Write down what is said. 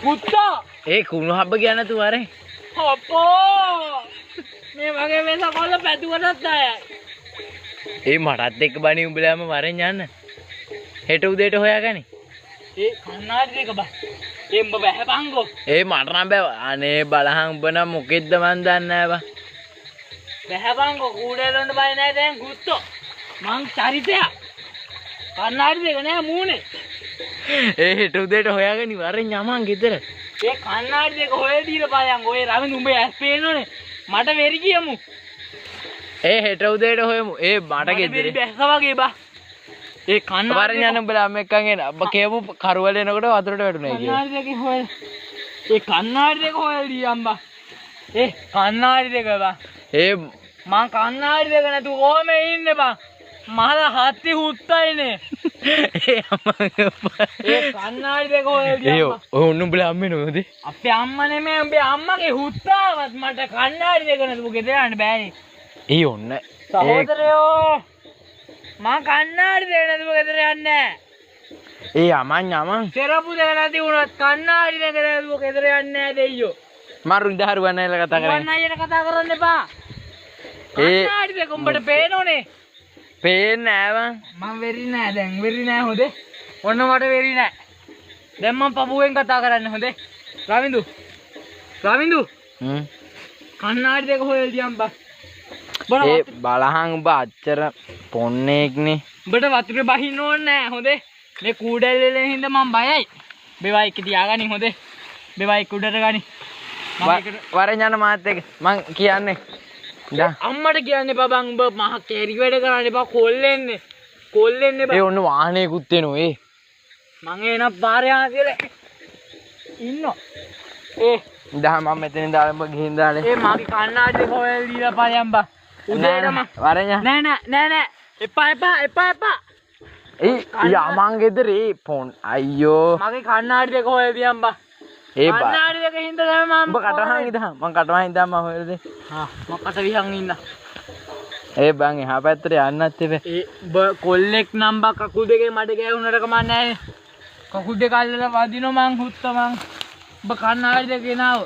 Gutta. කුණු හබ්බ කියන තු වරේ. අපෝ. මේ වගේ වෙනස කොල්ල පැදුවටත් ආයයි. මටත් එක්ක බණි උඹලාම වරෙන් යන්න. හෙට උදේට හොයාගනි. කන්නාඩි දෙක බා. උඹ බහැපංගෝ. මට නම් බෑ. අනේ බලහන් උඹ නම් මොකෙද්ද මන් දන්නේ නෑ බා. බහැපංගෝ කූඩේලොන්ට බය නෑ දැන් ගුත්තෝ. මං චරිතයක්. කන්නාඩි දෙක නෑ මූනේ. හෙට උදේට හොයාගනි වරෙන් යමන් ගෙදර. කන්නාඩි දෙක හොයලා දීලා බලයන්. ඔය රවිඳ උඹ ඇස් පේනෝනේ. මට වෙරි කියමු. හෙට උදේට හොයමු. මට ගෙදර. බැස්ස වගේ බා. කන්නාඩි වරෙන් යන්න උඹලා මෙක්කන් එන. ඔබ කියමු කරුවල එනකොට වතුරට වැටුණා කියලා. කන්නාඩි දෙක හොයලා. කන්නාඩි දෙක හොයලා දීයන් බා. කන්නාඩි දෙක බා. මං කන්නාඩි දෙක නැතුව කොහොම ඉන්නේ බා. මහලා හත්ති හුත්තයිනේ. කන්නාඩි දෙක හොයලා දීයන් බා. ඔන්න උඹලා අම්මේ නෝද? අපේ අම්මා නෙමෙයි උඹේ අම්මගේ හුත්තාවත් මට කන්නාඩි දෙක නැතුව ගෙදර යන්න බෑනේ. ඔන්න සහෝදරයෝ මං කන්නාඩි දෙක නැතුව ගෙදර යන්නේ නෑ. යමන් සෙරපු දෙක නැති වුණත් කන්නාඩි දෙක නැතුව ගෙදර යන්නේ නෑ දෙයියෝ. මරුන් දහරුවන් අයලා කතා කරන්නේ. වන් අයියට කතා කරන්න එපා. කන්නාඩි දෙක උඹට පේනෝනේ. පේන්නේ නෑ මං වෙරි නෑ දැන් වෙරි නෑ හොඳේ. ඔන්න මට වෙරි නෑ. දැන් මං පපුවෙන් කතා කරන්නේ හොඳේ. රවිඳු කන්නාඩි දෙක හොයලා දියම් බා. බලහන් උඹ අච්චර පොන්නේක්නේ. උඹට වතුරේ බහින්න ඕනේ නෑ හොඳේ. මේ කූඩැල්ලේ හින්දා මං බයයි. බේවා එක තියාගනි හොඳේ. බේවා එක උඩට ගනි. වරෙන් යන මාත් එක්ක මං කියන්නේ. අම්මට කියන්න එපා බං උඹ මහ කැරි වැඩ කරන්න එපා කොල්ලෙන්නේ. බං. ඔන්න වාහනේකුත් එනවා මං එන පාරේ ආ කියලා ඉන්නෝ. මම මෙතනින් දාලා උඹ ගිහින් දාලා. මගේ කන්නාඩි දෙක හොයලා දීලා පයන් බා. උදේටම වරෙන් යන්න. නෑ. එපා. යමන් ගෙදර ෆෝන් අයියෝ. මගේ කන්නාඩි දෙක හොයලා දියම් බා. කන්නාඩි දෙක හින්දා තමයි මම උඹ කටවහන් ඉදහන්. මං කටවහන් ඉදහන් මම හොයලා දෙන්න. මම කට විහන් ඉන්න. බං එහා පැත්තට යන්නත් එපේ. උඹ කොල්ලෙක් නම් බා කකුල් දෙකේ මඩ ගෑවුනට කමක් නෑනේ. කකුල් දෙක අල්ලලා වදිනවා මං හුත්ත මං. උඹ කන්නාඩි දෙක ගෙනාව.